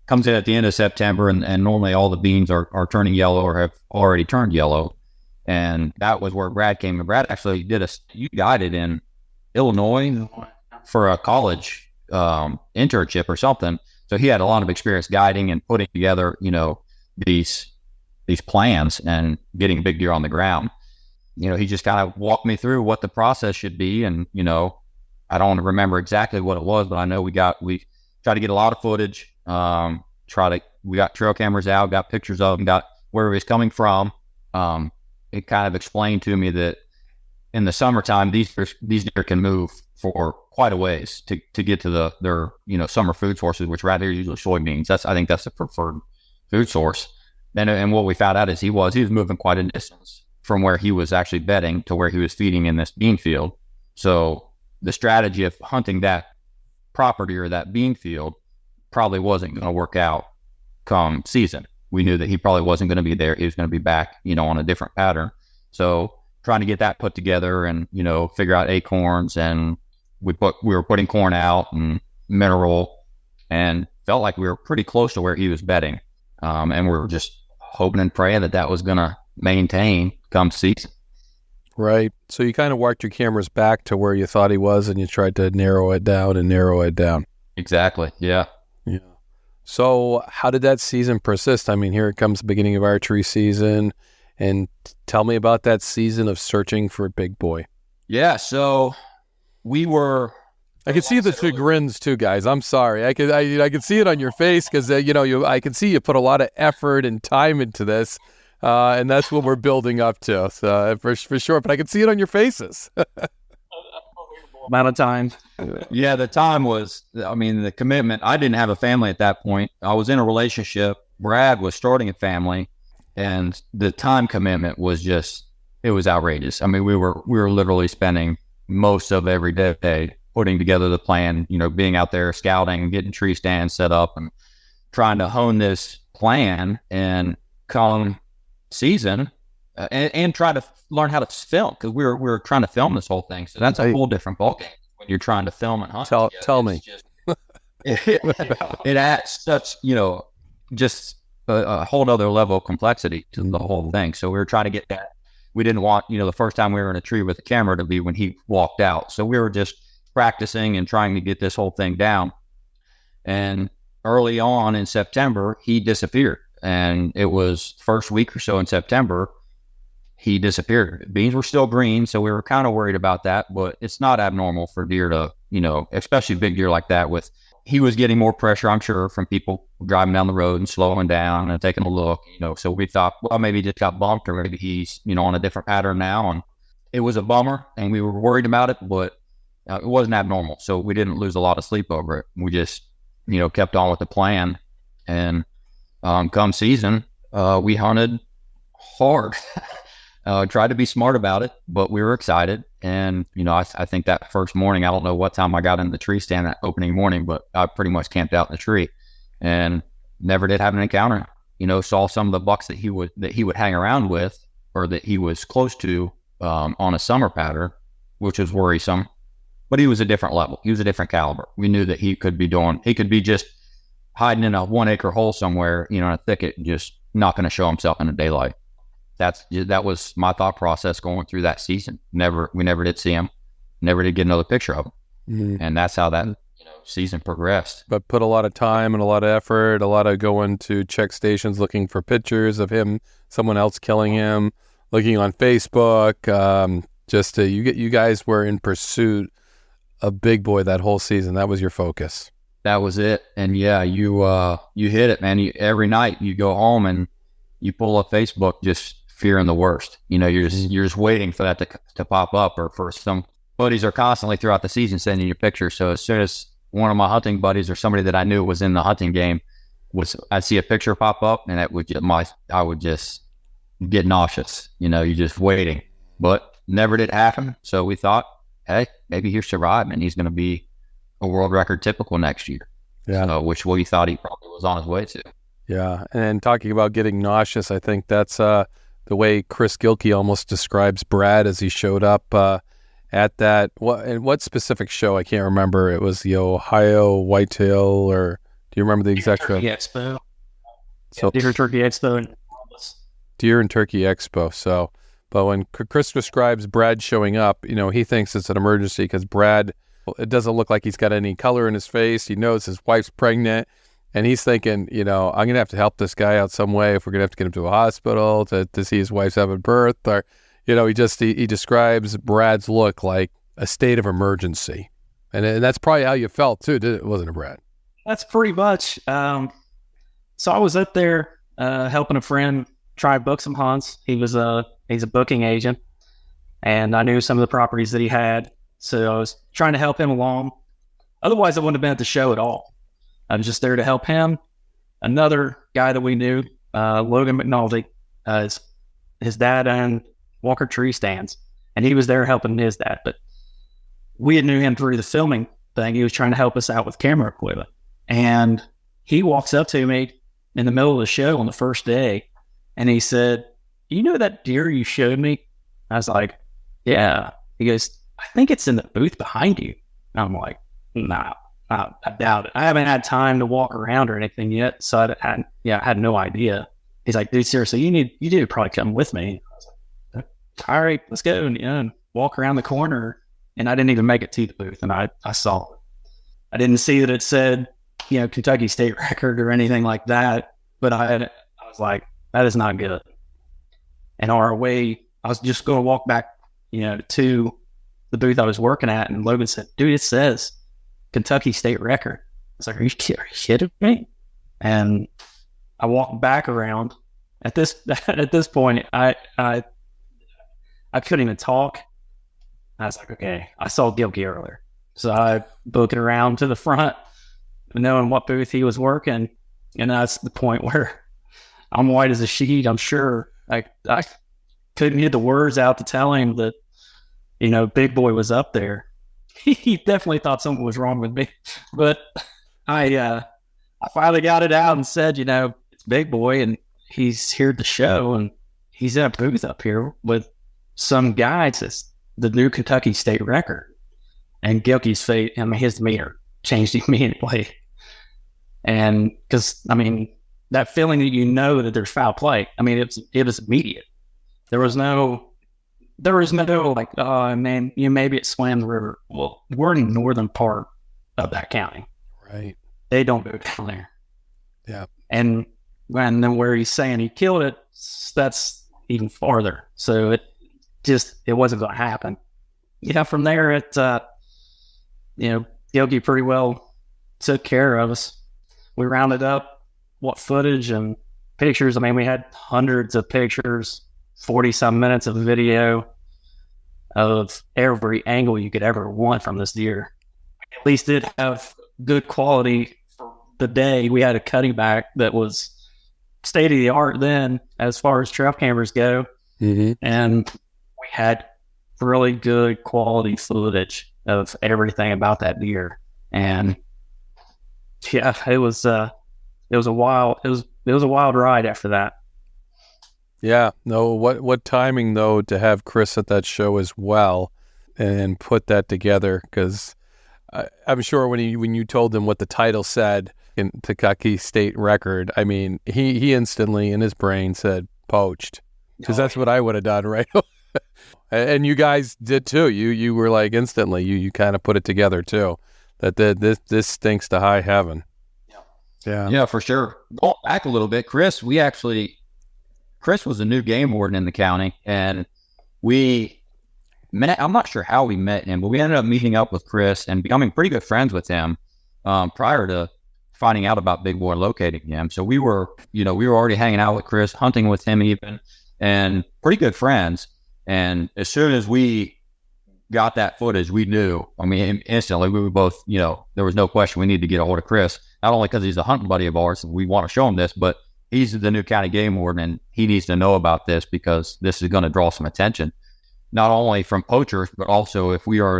comes in at the end of September, and normally all the beans are turning yellow or have already turned yellow. And that was where Brad came. And Brad actually you guided in Illinois for a college internship or something. So he had a lot of experience guiding and putting together, these plans and getting big deer on the ground. He just kind of walked me through what the process should be. And, I don't remember exactly what it was, but I know we tried to get a lot of footage. We got trail cameras out, got pictures of him, got where he was coming from. It kind of explained to me that in the summertime, these deer can move for quite a ways to get to their summer food sources, which right here usually soybeans. I think that's the preferred food source. And what we found out is he was moving quite a distance from where he was actually bedding to where he was feeding in this bean field. So the strategy of hunting that property or that bean field probably wasn't going to work out come season. We knew that he probably wasn't going to be there. He was going to be back, on a different pattern. So trying to get that put together and, figure out acorns, and we were putting corn out and mineral, and felt like we were pretty close to where he was bedding. And we were just hoping and praying that was going to maintain come season. Right. So you kind of walked your cameras back to where you thought he was, and you tried to narrow it down. Exactly. Yeah. Yeah. So how did that season persist? I mean, here it comes the beginning of archery season, and tell me about that season of searching for Big Boy. Yeah. So we were. I can see the chagrins too, guys. I'm sorry. I can see it on your face because I can see you put a lot of effort and time into this, and that's what we're building up to. So for sure. But I can see it on your faces. Amount of time. Yeah, the time was. The commitment. I didn't have a family at that point. I was in a relationship. Brad was starting a family, and the time commitment was it was outrageous. We were literally spending most of every day putting together the plan, being out there scouting, getting tree stands set up, and trying to hone this plan. And come season, and try to learn how to film, because we were trying to film this whole thing. So that's a whole different ballgame when you're trying to film and hunt. Tell me. It adds such, just a whole other level of complexity to the whole thing. So we were trying to get that. We didn't want, the first time we were in a tree with a camera to be when he walked out. So we were just practicing and trying to get this whole thing down. And early on in September, he disappeared. And it was first week or so in September, he disappeared. Beans were still green, so we were kind of worried about that, but it's not abnormal for deer to, especially big deer like that. He was getting more pressure, I'm sure, from people driving down the road and slowing down and taking a look, so we thought, well, maybe he just got bumped, or maybe he's, on a different pattern now. And it was a bummer, and we were worried about it, but it wasn't abnormal. So we didn't lose a lot of sleep over it. We just, kept on with the plan. And come season, we hunted hard. Tried to be smart about it, but we were excited. And, I think that first morning, I don't know what time I got in the tree stand that opening morning, but I pretty much camped out in the tree and never did have an encounter. Saw some of the bucks that he would hang around with, or that he was close to on a summer pattern, which was worrisome. But he was a different level. He was a different caliber. We knew that he could be just hiding in a 1 acre hole somewhere, in a thicket, and just not going to show himself in the daylight. That was my thought process going through that season. We never did see him. Never did get another picture of him. Mm-hmm. And that's how that season progressed. But put a lot of time and a lot of effort, a lot of going to check stations looking for pictures of him, someone else killing him, looking on Facebook. You guys were in pursuit of Big Boy that whole season. That was your focus. That was it. And yeah, you hit it, man. Every night you go home and you pull up Facebook, just fearing the worst. You're just waiting for that to pop up, or for some buddies are constantly throughout the season sending you pictures. So as soon as one of my hunting buddies or somebody that I knew was in the hunting game I'd see a picture pop up, and I would just get nauseous. You're just waiting, but never did happen. So we thought, hey, maybe he's survived and he's going to be a world record typical next year. Yeah, which we thought he probably was on his way to. Yeah, and talking about getting nauseous, I think that's the way Chris Gilkey almost describes Brad as he showed up at that. What specific show? I can't remember. It was the Ohio Whitetail, or do you remember the exact show? Expo. So Deer Turkey Expo in Columbus. Deer and Turkey Expo. So, but when Chris describes Brad showing up, he thinks it's an emergency because Brad, it doesn't look like he's got any color in his face. He knows his wife's pregnant. And he's thinking, I'm going to have to help this guy out some way, if we're going to have to get him to a hospital to see his wife's having birth. Or, he describes Brad's look like a state of emergency. And that's probably how you felt too, wasn't it, Brad? That's pretty much. So I was up there helping a friend try to book some hunts. He's a booking agent, and I knew some of the properties that he had. So I was trying to help him along. Otherwise, I wouldn't have been at the show at all. I was just there to help him. Another guy that we knew, Logan McNulty, his dad owned Walker Tree Stands, and he was there helping his dad. But we had knew him through the filming thing. He was trying to help us out with camera equipment. And he walks up to me in the middle of the show on the first day, and he said, "You know that deer you showed me?" I was like, "Yeah." He goes, "I think it's in the booth behind you." And I'm like, "Nah. I doubt it. I haven't had time to walk around or anything yet, so I had no idea." He's like, "Dude, seriously, you need to probably come with me." I was like, "All right, let's go." And walk around the corner, and I didn't even make it to the booth, and I saw it. I didn't see that it said, Kentucky state record or anything like that, but I was like, that is not good. And on our way, I was just going to walk back, to the booth I was working at, and Logan said, "Dude, it says Kentucky state record." I was like, are you kidding me? And I walked back around. At this point, I couldn't even talk. I was like, okay, I saw Gilkey earlier. So I booked it around to the front, knowing what booth he was working. And that's the point where I'm white as a sheet. I'm sure I couldn't get the words out to tell him that, Big Boy was up there. He definitely thought something was wrong with me, but I finally got it out and said, it's Big Boy, and he's here at the show, and he's in a booth up here with some guy. It's the new Kentucky state record. And Gilkey's his demeanor changed immediately. And because, that feeling that you know that there's foul play. I mean, it was immediate. There was no like, oh man, maybe it swam the river. Well, we're in the northern part of that county. Right. They don't go down there. Yeah. And then where he's saying he killed it, that's even farther. So it wasn't going to happen. Yeah. From there, Gilkey pretty well took care of us. We rounded up what footage and pictures. I mean, we had hundreds of pictures, 40-some minutes of video of every angle you could ever want from this deer. We at least did have good quality for the day. We had a cutting back that was state of the art then as far as trail cameras go. Mm-hmm. And we had really good quality footage of everything about that deer. And yeah, it was a wild ride after that. Yeah, no, what timing though to have Chris at that show as well and put that together, because I'm sure when you told him what the title said in Takaki State Record, I mean, he instantly in his brain said poached, because that's what I would have done, right? And you guys did too. You were like instantly, you kind of put it together too, that this stinks to high heaven. Yeah, for sure. Going back a little bit, Chris was a new game warden in the county, and we met. I'm not sure how we met him, but we ended up meeting up with Chris and becoming pretty good friends with him prior to finding out about Big Boy locating him. So we were already hanging out with Chris, hunting with him even, and pretty good friends. And as soon as we got that footage, we knew, I mean, instantly we were both, there was no question we needed to get a hold of Chris, not only because he's a hunting buddy of ours and we want to show him this, but he's the new county game warden and he needs to know about this because this is going to draw some attention, not only from poachers, but also if we are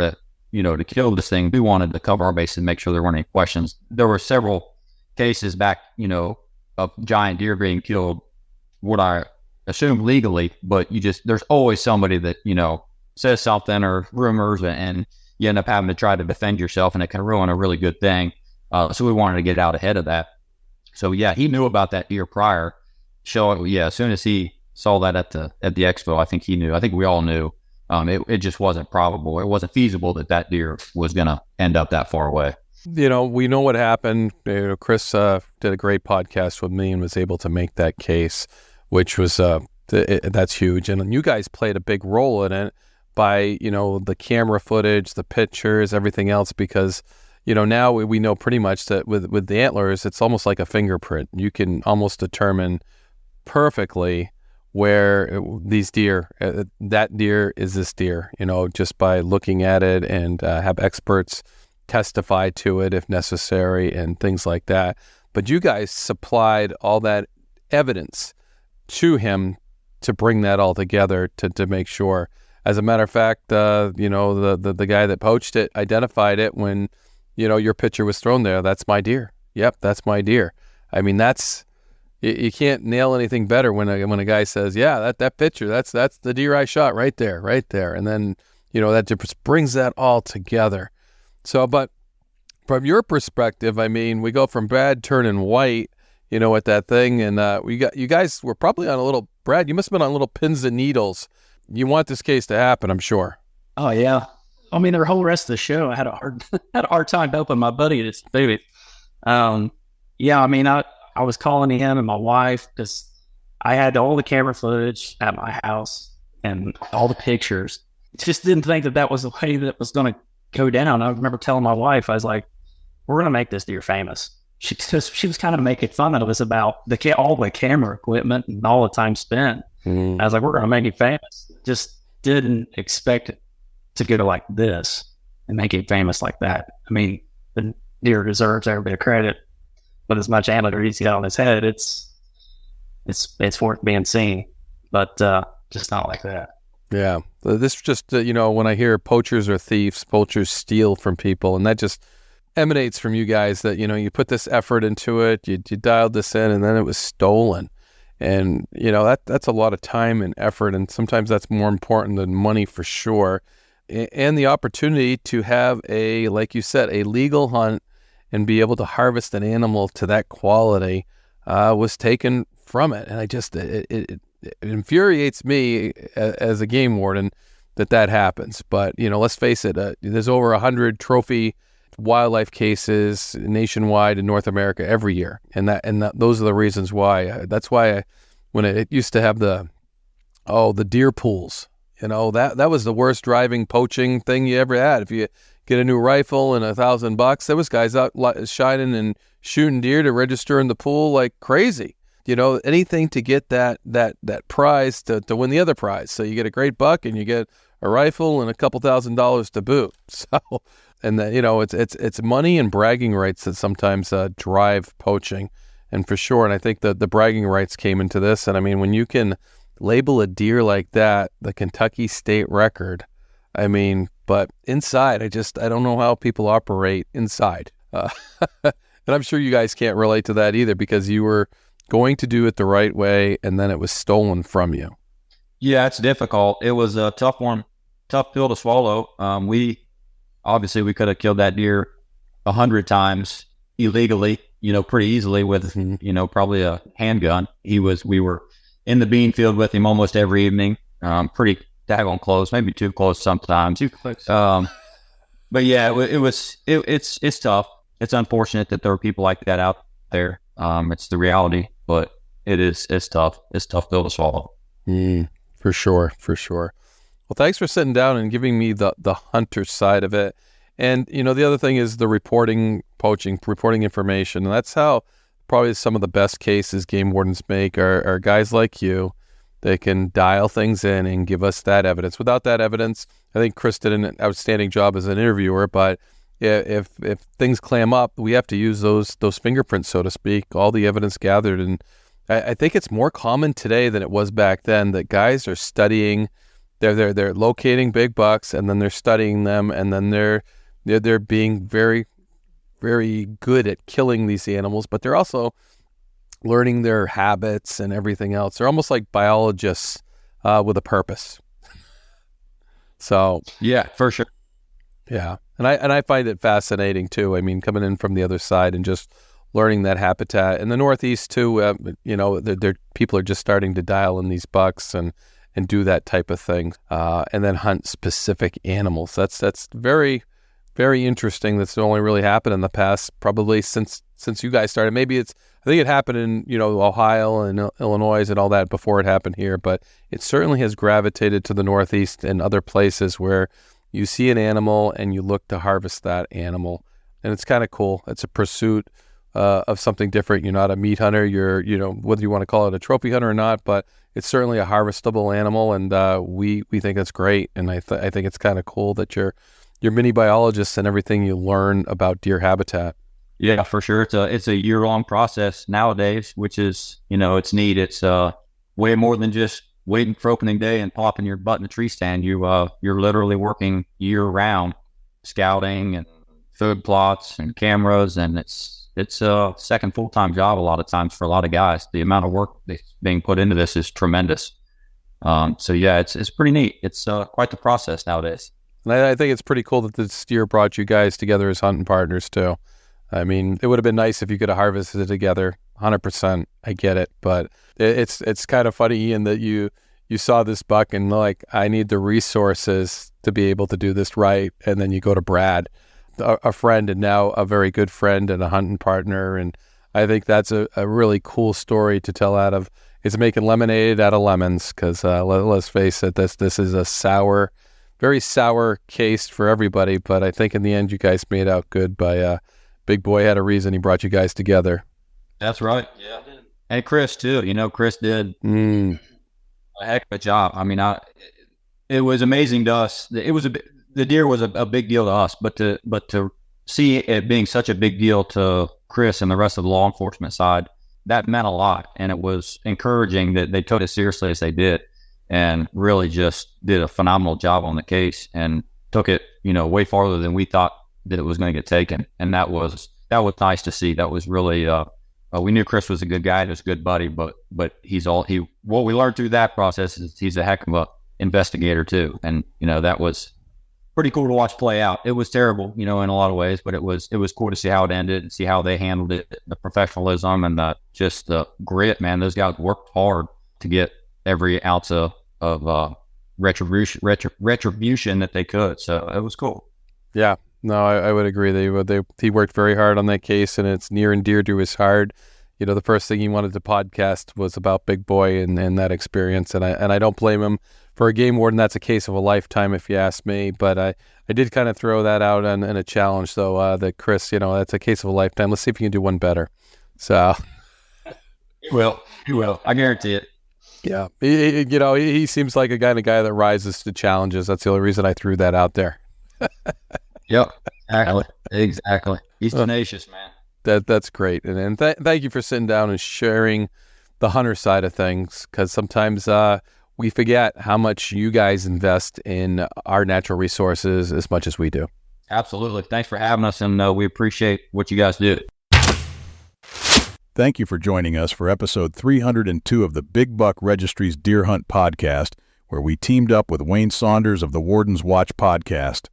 to kill this thing, we wanted to cover our bases and make sure there weren't any questions. There were several cases back, of giant deer being killed, what I assume legally, but there's always somebody that, says something or rumors and you end up having to try to defend yourself and it can ruin a really good thing. So we wanted to get out ahead of that. So yeah, he knew about that deer prior. So yeah, as soon as he saw that at the expo, I think he knew. I think we all knew. It just wasn't probable. It wasn't feasible that deer was going to end up that far away. We know what happened. Chris did a great podcast with me and was able to make that case, which was that's huge. And you guys played a big role in it by the camera footage, the pictures, everything else, because now we know pretty much that with the antlers, it's almost like a fingerprint. You can almost determine perfectly where these deer, that deer is this deer, just by looking at it, and have experts testify to it if necessary and things like that. But you guys supplied all that evidence to him to bring that all together to make sure. As a matter of fact, the guy that poached it identified it when your picture was thrown there. That's my deer. Yep, that's my deer. I mean, you can't nail anything better when a guy says, yeah, that picture, that's the deer I shot right there. And then, that just brings that all together. So, but from your perspective, I mean, we go from Brad turning white, with that thing. And you guys were probably on a little, Brad, you must have been on little pins and needles. You want this case to happen, I'm sure. Oh yeah. I mean, the whole rest of the show, I had a hard time helping my buddy to do it. Yeah, I mean, I was calling him and my wife because I had all the camera footage at my house and all the pictures. Just didn't think that was the way that was going to go down. I remember telling my wife, I was like, "We're going to make this deer famous." She was kind of making fun of us about all the camera equipment and all the time spent. Mm. I was like, "We're going to make it famous." Just didn't expect it to go like this and make it famous like that. I mean, the deer deserves every bit of credit, but as much antler he's got on his head, it's worth being seen, but just not like that. Yeah, this just when I hear poachers are thieves, poachers steal from people, and that just emanates from you guys that you put this effort into it, you dialed this in, and then it was stolen. And that's a lot of time and effort, and sometimes that's more important than money for sure. And the opportunity to have like you said, a legal hunt and be able to harvest an animal to that quality, was taken from it. And I just, it infuriates me as a game warden that happens. But, let's face it, there's over 100 trophy wildlife cases nationwide in North America every year. And those are the reasons why. That's why when it used to have the deer pools, that was the worst driving poaching thing you ever had. If you get a new rifle and $1,000, there was guys out shining and shooting deer to register in the pool like crazy. Anything to get that prize to win the other prize. So you get a great buck and you get a rifle and a couple $1,000s to boot. So, and it's money and bragging rights that sometimes drive poaching, and for sure. And I think the bragging rights came into this. And I mean, when you can label a deer like that, the Kentucky state record, but inside, I don't know how people operate inside. And I'm sure you guys can't relate to that either, because you were going to do it the right way and then it was stolen from you. Yeah, it's difficult. It was a tough pill to swallow. We could have killed that deer 100 times illegally, pretty easily with, probably a handgun. We were in the bean field with him almost every evening. Pretty daggone close, maybe too close sometimes. Too close. But yeah, it's tough. It's unfortunate that there are people like that out there. It's the reality, but it's tough. It's tough pill to swallow. For sure. Well, thanks for sitting down and giving me the hunter side of it. And, the other thing is the poaching, reporting information. And that's how probably some of the best cases game wardens make are guys like you. They can dial things in and give us that evidence. Without that evidence, I think Chris did an outstanding job as an interviewer, but if things clam up, we have to use those fingerprints, so to speak, all the evidence gathered. And I think it's more common today than it was back then that guys are studying, they're locating big bucks, and then they're studying them, and then they're being very, very good at killing these animals, but they're also learning their habits and everything else. They're almost like biologists with a purpose. So yeah, for sure. Yeah. And I find it fascinating too. I mean, coming in from the other side and just learning that habitat. In the Northeast too, people are just starting to dial in these bucks and do that type of thing, and then hunt specific animals. That's very, very interesting. That's only really happened in the past, probably since you guys started. Maybe I think it happened in, Ohio and Illinois and all that before it happened here, but it certainly has gravitated to the Northeast and other places where you see an animal and you look to harvest that animal. And it's kind of cool. It's a pursuit of something different. You're not a meat hunter. You're, whether you want to call it a trophy hunter or not, but it's certainly a harvestable animal. And we think it's great. And I think it's kind of cool that you're mini biologists and everything you learn about deer habitat. Yeah, for sure. It's a year-long process nowadays, which is, it's neat. It's way more than just waiting for opening day and popping your butt in a tree stand. You're literally working year-round, scouting and food plots and cameras, and it's a second full-time job a lot of times for a lot of guys. The amount of work that's being put into this is tremendous. So yeah, it's pretty neat. It's quite the process nowadays. And I think it's pretty cool that this year brought you guys together as hunting partners too. I mean, it would have been nice if you could have harvested it together. 100%. I get it. But it's kind of funny, Ian, that you saw this buck and like, I need the resources to be able to do this right. And then you go to Brad, a friend and now a very good friend and a hunting partner. And I think that's a really cool story to tell out of, it's making lemonade out of lemons. Because let's face it, this is a very sour case for everybody. But I think in the end, you guys made out good by Big Boy had a reason he brought you guys together. That's right. Yeah. And Chris too. Chris did a heck of a job. I mean, it was amazing to us. The deer was a big deal to us, but to see it being such a big deal to Chris and the rest of the law enforcement side, that meant a lot. And it was encouraging that they took it seriously as they did, and really just did a phenomenal job on the case and took it, way farther than we thought that it was going to get taken. And that was nice to see. That was really, we knew Chris was a good guy. He was a good buddy, but what we learned through that process is he's a heck of a investigator too. And, that was pretty cool to watch play out. It was terrible, in a lot of ways, but it was cool to see how it ended and see how they handled it, the professionalism and just the grit, man. Those guys worked hard to get every ounce of retribution that they could. So it was cool. Yeah, no, I would agree. He worked very hard on that case, and it's near and dear to his heart. The first thing he wanted to podcast was about Big Boy and that experience, and I don't blame him. For a game warden, that's a case of a lifetime, if you ask me. But I did kind of throw that out in a challenge, though, that Chris, that's a case of a lifetime. Let's see if you can do one better. So, he will. I guarantee it. Yeah, he seems like a guy that rises to challenges. That's the only reason I threw that out there. Yep, exactly. He's tenacious, man. That's great, and thank you for sitting down and sharing the hunter side of things, because sometimes we forget how much you guys invest in our natural resources as much as we do. Absolutely. Thanks for having us, and we appreciate what you guys do. Thank you for joining us for episode 302 of the Big Buck Registry's Deer Hunt podcast, where we teamed up with Wayne Saunders of the Warden's Watch podcast.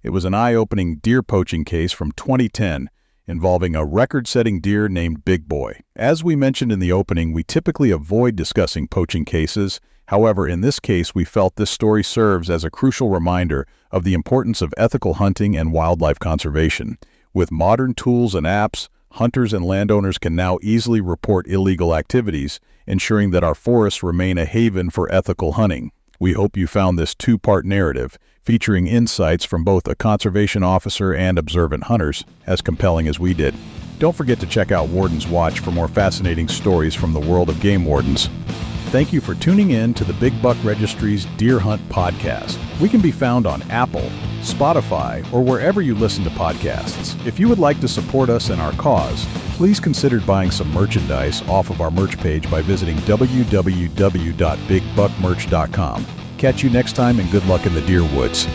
It was an eye-opening deer poaching case from 2010 involving a record-setting deer named Big Boy. As we mentioned in the opening, we typically avoid discussing poaching cases. However, in this case, we felt this story serves as a crucial reminder of the importance of ethical hunting and wildlife conservation. With modern tools and apps, hunters and landowners can now easily report illegal activities, ensuring that our forests remain a haven for ethical hunting. We hope you found this two-part narrative, featuring insights from both a conservation officer and observant hunters, as compelling as we did. Don't forget to check out Warden's Watch for more fascinating stories from the world of game wardens. Thank you for tuning in to the Big Buck Registry's Deer Hunt podcast. We can be found on Apple, Spotify, or wherever you listen to podcasts. If you would like to support us and our cause, please consider buying some merchandise off of our merch page by visiting www.bigbuckmerch.com. Catch you next time, and good luck in the deer woods.